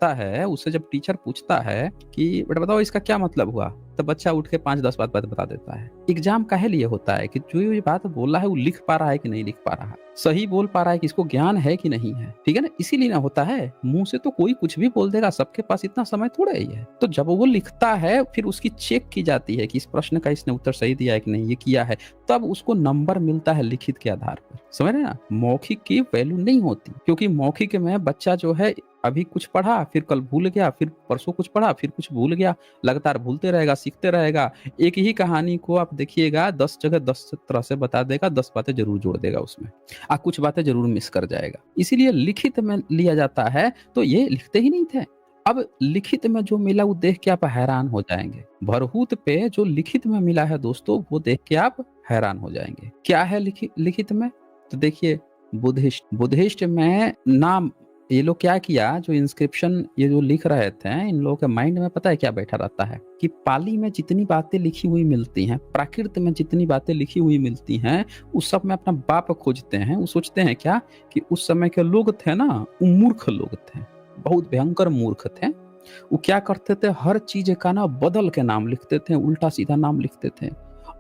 पढ़ता है, उससे जब टीचर पूछता है कि बेटा बताओ इसका क्या मतलब हुआ, तो बच्चा उठ के 5-10 बात बता देता है। एग्जाम काहे लिए होता है कि जो ये बात बोल रहा है वो लिख पा रहा है कि नहीं लिख पा रहा है, सही बोल पा रहा है कि इसको ज्ञान है कि नहीं है, ठीक है ना? इसीलिए ना होता है। मुंह से तो कोई कुछ भी बोल देगा, सबके पास इतना समय थोड़ा ही है। तो जब वो लिखता है फिर उसकी चेक की जाती है कि इस प्रश्न का इसने उत्तर सही दिया है कि नहीं, ये किया है, तब उसको नंबर मिलता है लिखित के आधार पर। समझ रहे ना? मौखिक की वैल्यू नहीं होती, क्योंकि मौखिक में बच्चा जो है अभी कुछ पढ़ा, फिर कल भूल गया, फिर परसों कुछ पढ़ा, फिर कुछ भूल गया, लगातार भूलते रहेगा, सीखते रहेगा। एक ही कहानी को आप देखिएगा 10 जगह 10 तरह से बता देगा, 10 बातें जरूर जोड़ देगा उसमें, कुछ बातें जरूर मिस कर जाएगा। इसीलिए लिखित में लिया जाता है। तो ये लिखते ही नहीं थे। अब लिखित में जो मिला वो देख के आप हैरान हो जाएंगे। भरहूत पे जो लिखित में मिला है दोस्तों, वो देख के आप हैरान हो जाएंगे। क्या है लिखित में? तो देखिए, बुद्धिस्ट में नाम, ये लोग क्या किया, जो इंस्क्रिप्शन ये जो लिख रहे थे, इन लोगों के माइंड में पता है क्या बैठा रहता है कि पाली में जितनी बातें लिखी हुई मिलती हैं, प्राकृत में जितनी बातें लिखी हुई मिलती हैं, उस सब में अपना बाप खोजते हैं। वो सोचते हैं क्या कि उस समय के लोग थे ना, वो मूर्ख लोग थे, बहुत भयंकर मूर्ख थे। वो क्या करते थे, हर चीज का ना बदल के नाम लिखते थे, उल्टा सीधा नाम लिखते थे।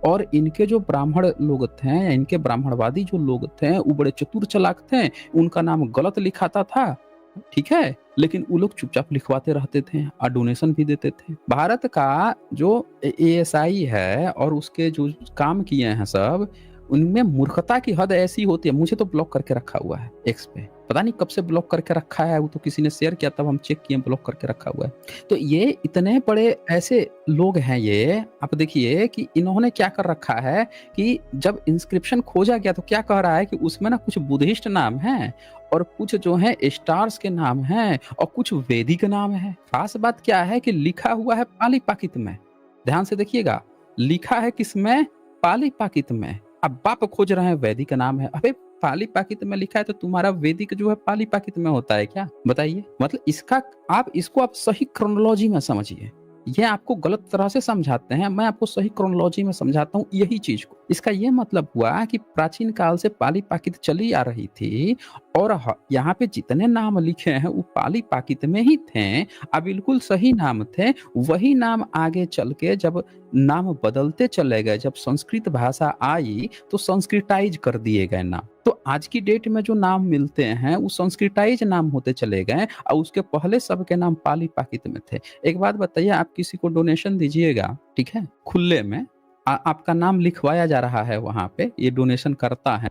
और इनके जो ब्राह्मण लोग थे, इनके ब्राह्मणवादी जो लोग थे, वो बड़े चतुर चालाक थे। उनका नाम गलत लिखाता था, ठीक है, लेकिन वो लोग चुपचाप लिखवाते रहते थे और डोनेशन भी देते थे। भारत का जो एएसआई है और उसके जो काम किए हैं सब, उनमें मूर्खता की हद ऐसी होती है। मुझे तो ब्लॉक करके रखा हुआ है एक्स पे, पता नहीं कब से ब्लॉक करके रखा है, वो तो किसी ने शेयर किया तब हम चेक किए, ब्लॉक करके रखा हुआ है। तो ये इतने बड़े ऐसे लोग हैं ये, आप देखिए कि इन्होंने क्या कर रखा है कि जब इंस्क्रिप्शन खोजा गया तो क्या कह रहा है कि उसमें ना कुछ बुद्धिस्ट नाम है और कुछ जो है स्टार्स के नाम हैं और कुछ वैदिक नाम है। खास बात क्या है कि लिखा हुआ है पाली पाकित में, ध्यान से देखिएगा, लिखा है किसमें? पाली पाकित में। अब बाप खोज रहे हैं वैदिक नाम है। अबे पाली पाकित में लिखा है तो तुम्हारा वैदिक जो है पाली पाकित में होता है क्या? बताइए। मतलब इसका आप सही क्रोनोलॉजी में समझिए। ये आपको गलत तरह से समझाते हैं, मैं आपको सही क्रोनोलॉजी में समझाता हूँ यही चीज को। इसका ये मतलब हुआ कि प्राचीन काल से पाली पाकित चली आ रही थी और यहाँ पे जितने नाम लिखे हैं वो पाली पाकित में ही थे, बिल्कुल सही नाम थे। वही नाम आगे चल के जब नाम बदलते चले गए, जब संस्कृत भाषा आई तो संस्कृताइज कर दिए गए नाम। तो आज की डेट में जो नाम मिलते हैं वो संस्कृताइज नाम होते चले गए और उसके पहले सबके नाम पाली पाकित में थे। एक बात बताइए, आप किसी को डोनेशन दीजिएगा, ठीक है, खुले में आपका नाम लिखवाया जा रहा है, वहां पे ये डोनेशन करता है,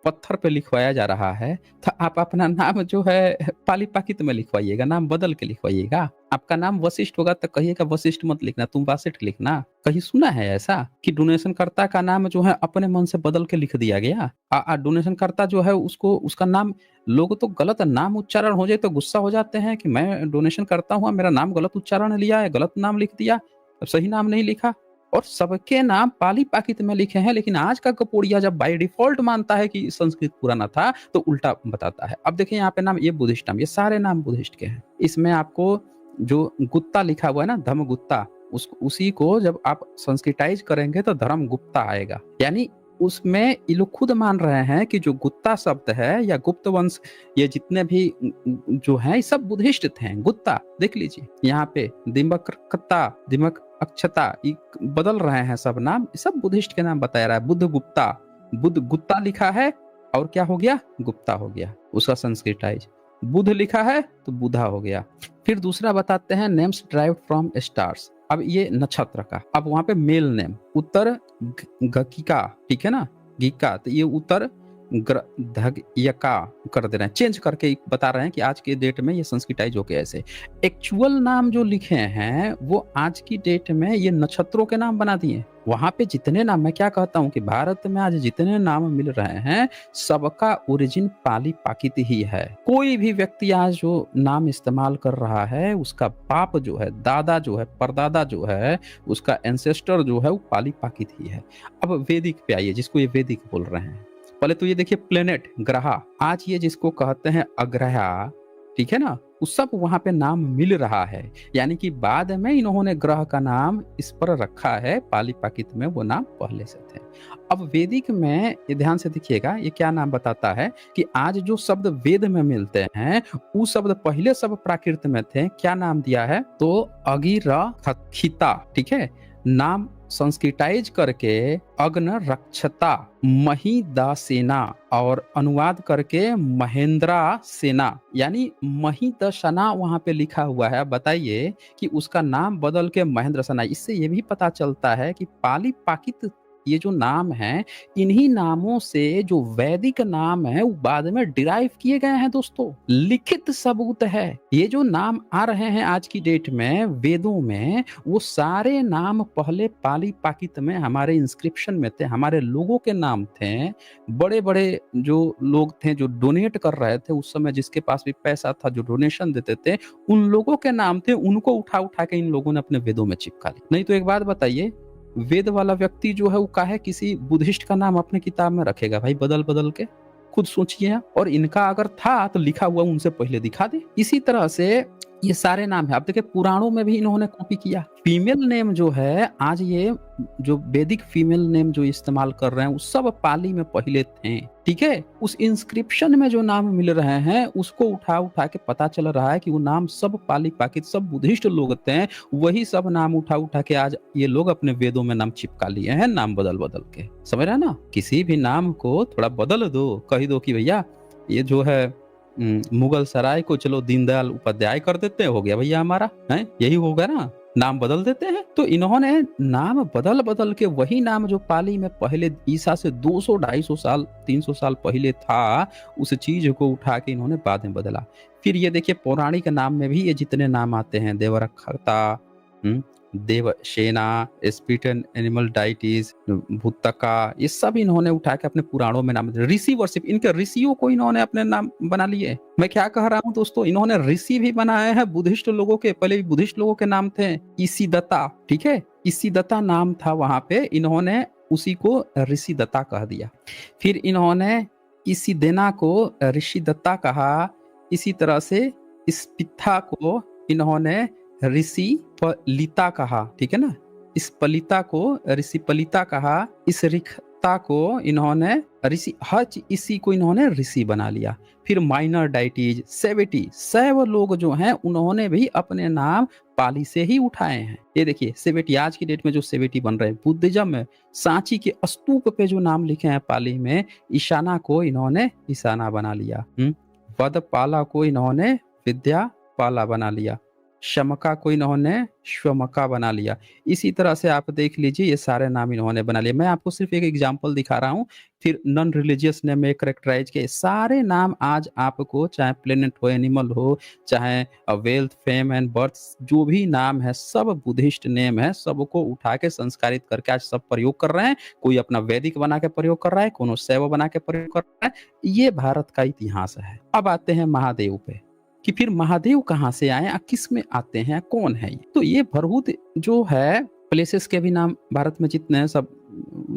पत्थर पे लिखवाया जा रहा है, तो आप अपना नाम जो है पाली पाकित में लिखवाइएगा, नाम बदल के लिखवाइएगा। आपका नाम वशिष्ठ होगा तो कहिएगा वशिष्ठ मत लिखना, तुम वासिष्ठ लिखना। कहीं सुना है ऐसा कि डोनेशन करता का नाम जो है अपने मन से बदल के लिख दिया गया? डोनेशन करता जो है उसको, उसका नाम, लोग तो गलत नाम उच्चारण हो जाए तो गुस्सा हो जाते हैं कि मैं डोनेशन करता हूँ, मेरा नाम गलत उच्चारण लिया है, गलत नाम लिख दिया, सही नाम नहीं लिखा। और सबके नाम पाली पाकित में लिखे हैं, लेकिन आज का कपोड़िया जब बाय डिफॉल्ट मानता है कि संस्कृत पुराना था तो उल्टा बताता है। अब देखिए यहाँ पे नाम, ये बुद्धिस्ट नाम, ये सारे नाम बुद्धिस्ट के हैं। इसमें आपको जो गुप्ता लिखा हुआ है ना, धर्म गुप्ता, उसी को जब आप संस्कृताइज करेंगे तो धर्म गुप्ता आएगा। यानी उसमें ये लोग खुद मान रहे हैं कि जो गुप्ता शब्द है या गुप्त वंश, ये जितने भी जो है सब बुद्धिस्ट थे। गुप्ता देख लीजिए यहाँ पे, दिमकता, दिमक अक्षता, बदल रहे हैं सब नाम, सब बुद्धिस्ट के नाम बताया रहा है। बुद्ध गुप्ता, बुद्ध गुप्ता लिखा है और क्या हो गया? गुप्ता हो गया, उसका संस्कृताइज। बुद्ध लिखा है तो बुधा हो गया। फिर दूसरा बताते हैं नेम्स ड्राइव्ड फ्रॉम स्टार्स। अब ये नक्षत्र का, अब वहां पे मेल नेम, उत्तर घिका, ठीक है ना, घिका, तो ये उत्तर यका कर दे रहे हैं, चेंज करके बता रहे हैं कि आज के डेट में ये संस्कृताइज हो गया। ऐसे एक्चुअल नाम जो लिखे हैं वो आज की डेट में ये नक्षत्रों के नाम बना दिए। वहां पे जितने नाम, मैं क्या कहता हूँ कि भारत में आज जितने नाम मिल रहे हैं सबका ओरिजिन पाली पाकित ही है। कोई भी व्यक्ति आज जो नाम इस्तेमाल कर रहा है उसका बाप जो है, दादा जो है, परदादा जो है, उसका एंसेस्टर जो है वो पाली पाकित ही है। अब वैदिक पे आइए, जिसको ये वैदिक बोल रहे हैं। पहले तो ये देखिए प्लेनेट, ग्रह, आज ये जिसको कहते हैं अग्रह, ठीक है ना, वो सब वहाँ पे नाम मिल रहा है। यानी कि बाद में इन्होंने ग्रह का नाम इस पर रखा है, पाली पाकित में वो नाम पहले से थे। अब वैदिक में ये ध्यान से देखिएगा, ये क्या नाम बताता है कि आज जो शब्द वेद में मिलते हैं वो शब्द पहले सब प्राकृत में थे। क्या नाम दिया है? तो अगिरखिता, ठीक है, नाम संस्कृताइज करके अग्न रक्षता महिदासेना और अनुवाद करके महेंद्रा सेना, यानी महिदसना वहां पे लिखा हुआ है। अब बताइए कि उसका नाम बदल के महेंद्र सेना। इससे ये भी पता चलता है कि पाली पाकित ये जो नाम है, इन्हीं नामों से जो वैदिक नाम है वो बाद में डिराइव किए गए हैं दोस्तों। लिखित सबूत है। ये जो नाम आ रहे हैं आज की डेट में वेदों में, वो सारे नाम पहले पाली पाकित में हमारे इंस्क्रिप्शन में थे, हमारे लोगों के नाम थे। बड़े बड़े जो लोग थे जो डोनेट कर रहे थे उस समय, जिसके पास भी पैसा था, जो डोनेशन देते थे, उन लोगों के नाम थे, उनको उठा उठा के इन लोगों ने अपने वेदों में चिपका लिया। नहीं तो एक बात बताइए, वेद वाला व्यक्ति जो है वो काहे किसी बुद्धिस्ट का नाम अपने किताब में रखेगा भाई, बदल बदल के? खुद सोचिए आप। और इनका अगर था तो लिखा हुआ उनसे पहले दिखा दे। इसी तरह से ये सारे नाम है। आप देखिए पुराणों में भी इन्होंने कॉपी किया। फीमेल नेम जो है, आज ये जो वैदिक फीमेल नेम जो इस्तेमाल कर रहे हैं वो सब पाली में पहले थे, ठीक है। उस इंस्क्रिप्शन में जो नाम मिल रहे हैं उसको उठा उठा के पता चल रहा है कि वो नाम सब पाली पाकित, सब बुद्धिस्ट लोग थे, वही सब नाम उठा उठा के आज ये लोग अपने वेदों में नाम चिपका लिए हैं, नाम बदल बदल के। समझ रहे ना? किसी भी नाम को थोड़ा बदल दो, कह दो कि भैया ये जो है मुगल सराय को चलो दीनदयाल उपाध्याय कर देते, हो गया भैया हमारा, है यही होगा ना, नाम बदल देते हैं। तो इन्होंने नाम बदल बदल के वही नाम जो पाली में पहले ईसा से 200 250 साल 300 साल पहले था, उस चीज को उठा के इन्होंने बाद में बदला। फिर ये देखिए पौराणिक नाम में भी ये जितने नाम आते हैं, देवरक्षता, देवसेना, स्पिटन एनिमल डाइटीज, भूतका, ये सब इन्होंने उठा के अपने पुराणों में नाम। ऋषि वर्शिप, इनके ऋषियों को इन्होंने अपने नाम बना लिए। मैं क्या कह रहा हूँ दोस्तों, इन्होंने ऋषि भी बनाए हैं बुद्धिस्ट लोगों के। पहले भी बुद्धिस्ट लोगों के नाम थे इसीदत्ता, ठीक है, इसीदत्ता नाम था वहां पे, इन्होंने उसी को ऋषि दत्ता कह दिया। फिर इन्होंने इसीदेना को ऋषि दत्ता कहा। इसी तरह से इस पित्था को इन्होंने ऋषि पलिता कहा, ठीक है ना, इस पलिता को ऋषि पलिता कहा। इस रिक्ता को इन्होंने ऋषि हच, इसी को इन्होंने ऋषि बना लिया। फिर माइनर डाइटीज, सेवेटी, शैव लोग जो हैं उन्होंने भी अपने नाम पाली से ही उठाए हैं। ये देखिए सेवेटी, आज की डेट में जो सेवेटी बन रहे हैं बुद्धिज्म में, सांची के स्तूप पे जो नाम लिखे हैं पाली में, ईशाना को इन्होंने ईशाना बना लिया। वदपाला को इन्होंने विद्या पाला बना लिया। शमका को इन्होंने श्वमका बना लिया। इसी तरह से आप देख लीजिए ये सारे नाम इन्होंने बना लिए। मैं आपको सिर्फ एक एग्जांपल दिखा रहा हूँ। फिर नॉन रिलीजियस नेम में करेक्टराइज के सारे नाम आज आपको, चाहे प्लेनेट हो, एनिमल हो, चाहे वेल्थ, फेम एंड बर्थ, जो भी नाम है सब बुद्धिस्ट नेम है, सबको उठा के संस्कारित करके आज सब प्रयोग कर रहे हैं। कोई अपना वैदिक बना के प्रयोग कर रहा है, कोनो शैव बना के प्रयोग कर रहा है। ये भारत का इतिहास है। अब आते हैं महादेव पे कि फिर महादेव कहाँ से आए, किस में आते हैं, कौन है ये? तो ये भरहूत जो है, प्लेसेस के भी नाम भारत में जितने हैं सब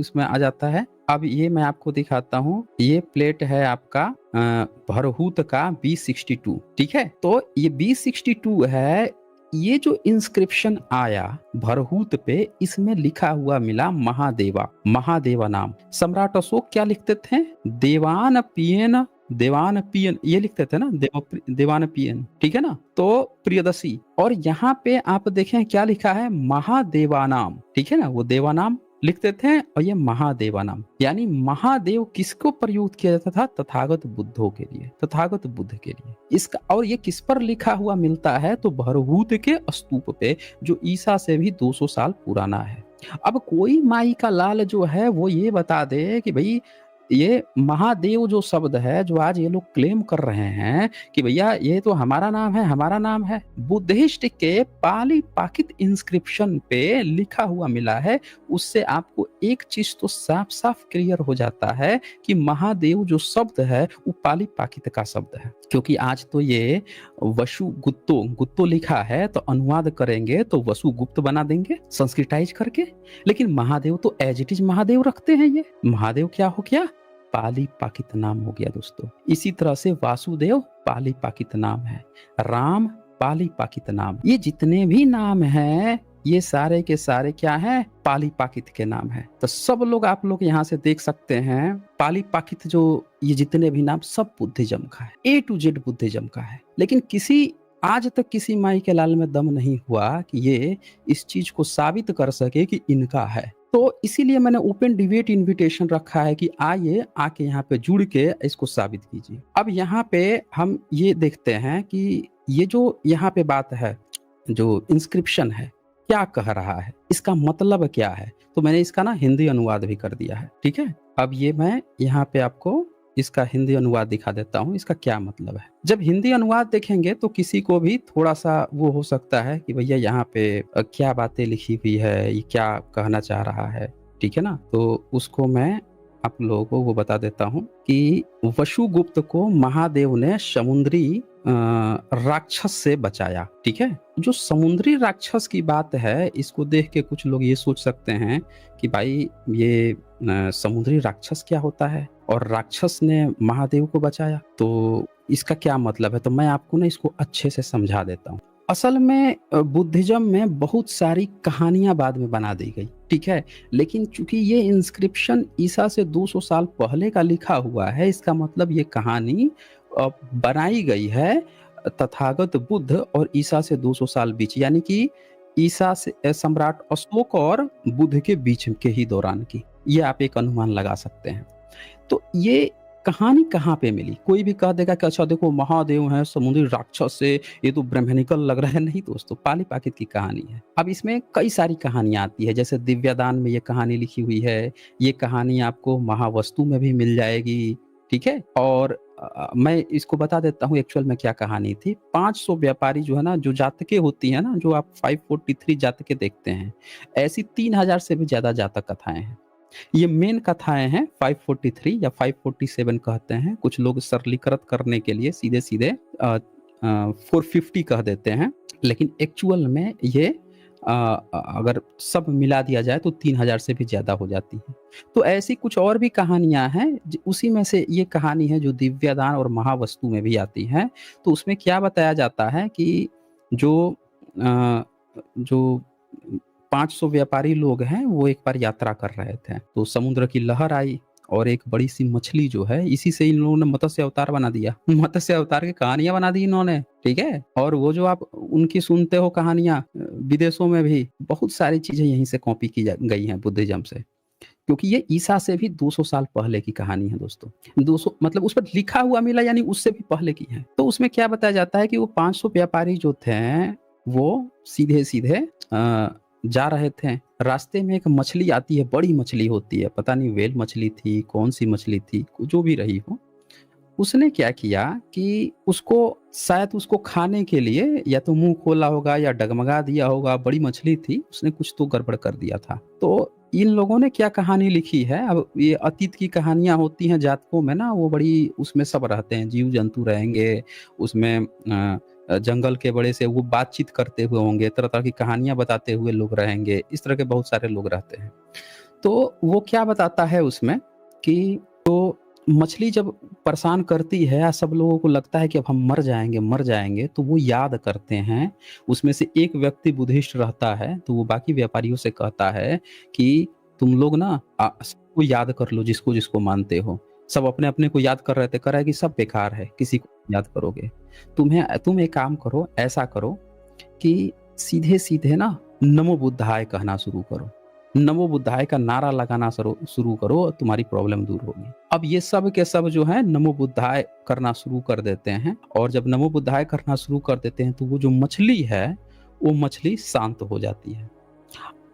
इसमें आ जाता है। अब ये मैं आपको दिखाता हूँ। ये प्लेट है आपका भरहूत का B62, ठीक है। तो ये B62 है। ये जो इंस्क्रिप्शन आया भरहूत पे, इसमें लिखा हुआ मिला महादेवा, महादेवा नाम। सम्राट अशोक क्या लिखते थे? देवान पियन, देवान पियन, ये लिखते थे ना, देवान पियन, ठीक है ना। तो प्रियदर्शी, और यहाँ पे आप देखें क्या लिखा है, महादेवानाम, ठीक है ना। वो देवानाम लिखते थे और ये महादेवानाम, यानी महादेव किसको प्रयुक्त किया जाता था? तथागत बुद्धों के लिए, तथागत बुद्ध के लिए। इसका और ये किस पर लिखा हुआ मिलता है? तो भरहूत के स्तूप पे, जो ईसा से भी 200 साल पुराना है। अब कोई माई का लाल जो है वो ये बता दे कि भाई ये महादेव जो शब्द है, जो आज ये लोग क्लेम कर रहे हैं कि भैया ये तो हमारा नाम है, हमारा नाम है, बुद्धिस्ट के पाली पाकित इंस्क्रिप्शन पे लिखा हुआ मिला है। उससे आपको एक चीज तो साफ साफ क्लियर हो जाता है कि महादेव जो शब्द है वो पाली पाकित का शब्द है। क्योंकि आज तो ये वसु गुप्तो, गुप्तो लिखा है तो अनुवाद करेंगे तो वसु गुप्त बना देंगे संस्कृताइज करके। लेकिन महादेव तो एज इट इज महादेव रखते हैं। ये महादेव क्या हो गया? पाली पाकित नाम हो गया दोस्तों। इसी तरह से वासुदेव पाली पाकित नाम है, राम पाली पाकित नाम। ये जितने भी नाम हैं ये सारे के सारे क्या हैं? पाली पाकित के नाम है। तो सब लोग आप लोग यहाँ से देख सकते हैं, पाली पाकित जो ये जितने भी नाम सब बुद्धिज्म का है, ए टू जेड बुद्धिज्म का है। लेकिन आज तक किसी माई के लाल में दम नहीं हुआ कि ये इस चीज को साबित कर सके कि इनका है। तो इसीलिए मैंने ओपन डिबेट इनविटेशन रखा है कि आइए आके यहाँ पे जुड़ के इसको साबित कीजिए। अब यहाँ पे हम ये देखते हैं कि ये जो यहाँ पे बात है, जो इंस्क्रिप्शन है, क्या कह रहा है, इसका मतलब क्या है। तो मैंने इसका ना हिंदी अनुवाद भी कर दिया है, ठीक है। अब ये मैं यहाँ पे आपको इसका हिंदी अनुवाद दिखा देता हूँ, इसका क्या मतलब है। जब हिंदी अनुवाद देखेंगे तो किसी को भी थोड़ा सा वो हो सकता है कि भैया यहाँ पे क्या बातें लिखी हुई है, ये क्या कहना चाह रहा है, ठीक है ना। तो उसको मैं आप लोगों को वो बता देता हूँ कि वसुगुप्त को महादेव ने समुद्री राक्षस से बचाया, ठीक है। जो समुद्री राक्षस की बात है, इसको देख के कुछ लोग ये सोच सकते हैं कि भाई ये समुद्री राक्षस क्या होता है और राक्षस ने महादेव को बचाया, तो इसका क्या मतलब है। तो मैं आपको ना इसको अच्छे से समझा देता हूँ। असल में बुद्धिज्म में बहुत सारी कहानियां बाद में बना दी गई, ठीक है। लेकिन चूंकि ये इंस्क्रिप्शन ईसा से 200 साल पहले का लिखा हुआ है, इसका मतलब ये कहानी बनाई गई है तथागत बुद्ध और ईसा से 200 साल बीच, यानी कि ईसा से सम्राट अशोक और बुद्ध के बीच के ही दौरान की। ये आप एक अनुमान लगा सकते हैं। तो ये कहानी कहाँ पे मिली। कोई भी कह देगा कि अच्छा देखो महादेव हैं, समुद्री राक्षस से, ये तो ब्रह्मनिकल लग रहा है। नहीं दोस्तों, पाली पाकित की कहानी है। अब इसमें कई सारी कहानियां आती है, जैसे दिव्यदान में ये कहानी लिखी हुई है। ये कहानी आपको महावस्तु में भी मिल जाएगी, ठीक है। और मैं इसको बता देता हूँ एक्चुअल में क्या कहानी थी। 500 व्यापारी जो है ना, जो जातकें होती है ना, जो आप 543 जातकें देखते हैं, ऐसी 3000 से भी ज्यादा जातक कथाएं हैं। ये मेन कथाएं हैं 543 या 547 कहते हैं। कुछ लोग सरलीकृत करने के लिए सीधे सीधे 450 कह देते हैं, लेकिन एक्चुअल में ये अगर सब मिला दिया जाए तो 3000 से भी ज्यादा हो जाती है। तो ऐसी कुछ और भी कहानियां हैं, उसी में से ये कहानी है जो दिव्यदान और महावस्तु में भी आती है। तो उसमें क्या बताया जाता है कि जो 500 व्यापारी लोग हैं वो एक बार यात्रा कर रहे थे, तो समुद्र की लहर आई और एक बड़ी सी मछली जो है, इसी से इन लोगों ने मत्स्य अवतार बना दिया। मत्स्य अवतार की कहानियां बना दी इन्होंने, ठीक है। और वो जो आप उनकी सुनते हो कहानियां, विदेशों में भी बहुत सारी चीजें यहीं से कॉपी की गई हैं बुद्धिज्म से, क्योंकि ये ईसा से भी 200 साल पहले की कहानी है दोस्तों। 200 मतलब उस पर लिखा हुआ मिला, यानी उससे भी पहले की है। तो उसमें क्या बताया जाता है कि वो 500 व्यापारी जो थे वो सीधे सीधे जा रहे थे। रास्ते में एक मछली आती है, बड़ी मछली होती है, पता नहीं व्हेल मछली थी, कौन सी मछली थी, जो भी रही हो। उसने क्या किया कि उसको खाने के लिए या तो मुंह खोला होगा या डगमगा दिया होगा। बड़ी मछली थी, उसने कुछ तो गड़बड़ कर दिया था। तो इन लोगों ने क्या कहानी लिखी है, अब ये अतीत की कहानियां होती हैं जातकों में ना, वो बड़ी उसमें सब रहते हैं, जीव जंतु रहेंगे उसमें, जंगल के बड़े से वो बातचीत करते हुए होंगे, तरह तरह की कहानियां बताते हुए लोग रहेंगे, इस तरह के बहुत सारे लोग रहते हैं। तो वो क्या बताता है उसमें कि तो मछली जब परेशान करती है या सब लोगों को लगता है कि अब हम मर जाएंगे, तो वो याद करते हैं। उसमें से एक व्यक्ति बुद्धिस्ट रहता है, तो वो बाकी व्यापारियों से कहता है कि तुम लोग ना सबको याद कर लो, जिसको जिसको मानते हो। सब अपने अपने को याद कर रहे थे, कर रहा है कि सब बेकार है, किसी को याद करोगे। तुम एक काम करो, ऐसा करो कि सीधे सीधे ना नमो बुद्धाय कहना शुरू करो, नमो बुद्धाय का नारा लगाना शुरू करो, तुम्हारी प्रॉब्लम दूर होगी। अब ये सब के सब जो है नमो बुद्धाय करना शुरू कर देते हैं, और जब नमो बुद्धाय करना शुरू कर देते हैं तो वो जो मछली है वो मछली शांत हो जाती है।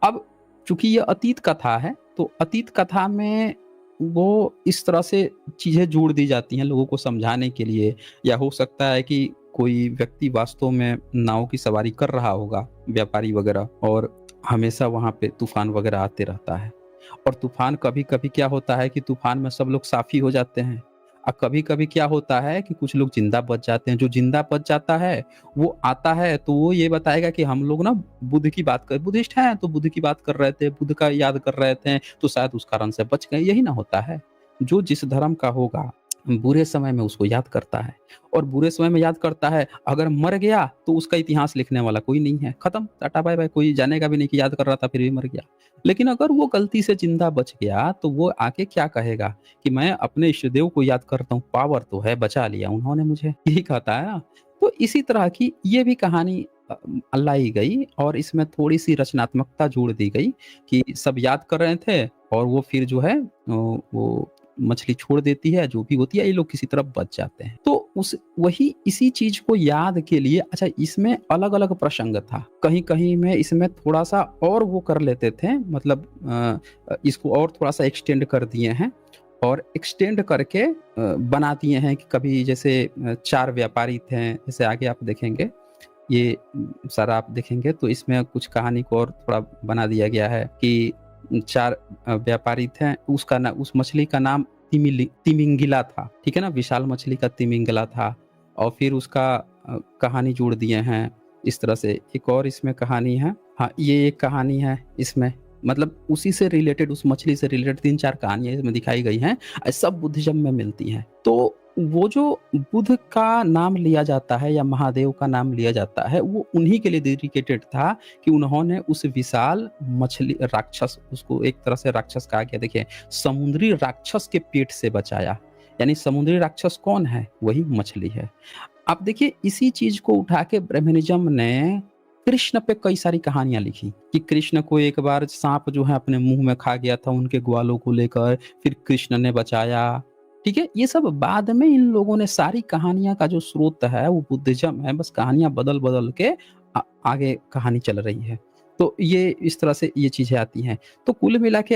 अब चूंकि ये अतीत कथा है, तो अतीत कथा में वो इस तरह से चीजें जोड़ दी जाती हैं लोगों को समझाने के लिए, या हो सकता है कि कोई व्यक्ति वास्तव में नाव की सवारी कर रहा होगा, व्यापारी वगैरह, और हमेशा वहां पे तूफान वगैरह आते रहता है। और तूफान कभी कभी क्या होता है कि तूफान में सब लोग साफी हो जाते हैं, और कभी कभी क्या होता है कि कुछ लोग जिंदा बच जाते हैं। जो जिंदा बच जाता है वो आता है, तो वो ये बताएगा कि हम लोग ना बुद्ध की बात कर, बुद्धिस्ट हैं तो बुद्ध की बात कर रहे थे, बुद्ध का याद कर रहे थे, तो शायद उस कारण से बच गए। यही ना होता है। जो जिस धर्म का होगा, बुरे समय में उसको याद करता है और बुरे समय में याद करता है, अगर मर गया तो उसका इतिहास लिखने वाला कोई नहीं है, खत्म, टाटा बाय-बाय, कोई जानेगा भी नहीं कि याद कर रहा था फिर भी मर गया। लेकिन अगर वो गलती से ज़िंदा बच गया, तो वो आके क्या कहेगा कि मैं अपने इष्टदेव को याद करता हूँ, पावर तो है, बचा लिया उन्होंने मुझे, यही कहता है ना। तो इसी तरह की ये भी कहानी लाई गई और इसमें थोड़ी-सी रचनात्मकता जोड़ दी गई कि सब याद कर रहे थे और वो फिर जो है वो मछली छोड़ देती है, जो भी होती है, ये लोग किसी तरह बच जाते हैं। तो उस वही इसी चीज़ को याद के लिए अच्छा इसमें अलग-अलग प्रसंग था। कहीं-कहीं में इसमें थोड़ा-सा और वो कर लेते थे मतलब इसको और थोड़ा-सा एक्सटेंड कर दिए हैं और एक्सटेंड करके बना दिए हैं कि कभी जैसे 4 व्यापारी थे, जैसे आगे आप देखेंगे ये सारा आप देखेंगे तो इसमें कुछ कहानी को और थोड़ा बना दिया गया है कि 4 व्यापारी थे, उसका ना उस मछली का नाम तिमिंगिला था, ठीक है ना? विशाल मछली का तिमिंगला था और फिर उसका कहानी जोड़ दिए हैं इस तरह से। एक और इसमें कहानी है, हाँ, ये एक कहानी है इसमें, मतलब उसी से रिलेटेड, उस मछली से रिलेटेड 3-4 कहानियाँ इसमें दिखाई गई हैं, सब बुद्धिज़्म में मिलती हैं। तो वो जो बुध का नाम लिया जाता है या महादेव का नाम लिया जाता है, वो उन्हीं के लिए डेडिकेटेड था कि उन्होंने उस विशाल मछली राक्षस, उसको एक तरह से राक्षस कहा गया, देखिए, समुद्री राक्षस के पेट से बचाया। यानी समुद्री राक्षस कौन है? वही मछली है। अब देखिए इसी चीज़ को उठा के ब्रह्मनिज़्म ने कृष्ण पे कई सारी कहानियाँ लिखी कि कृष्ण को एक बार साँप जो है अपने मुँह में खा गया था उनके ग्वालों को लेकर, फिर कृष्ण ने बचाया। ठीक है? ये सब बाद में इन लोगों ने सारी कहानियाँ का जो स्रोत है वो बुद्धिज़्म है, बस कहानियाँ बदल-बदल के आगे कहानी चल रही है। तो ये इस तरह से ये चीज़ें आती हैं। तो कुल मिला के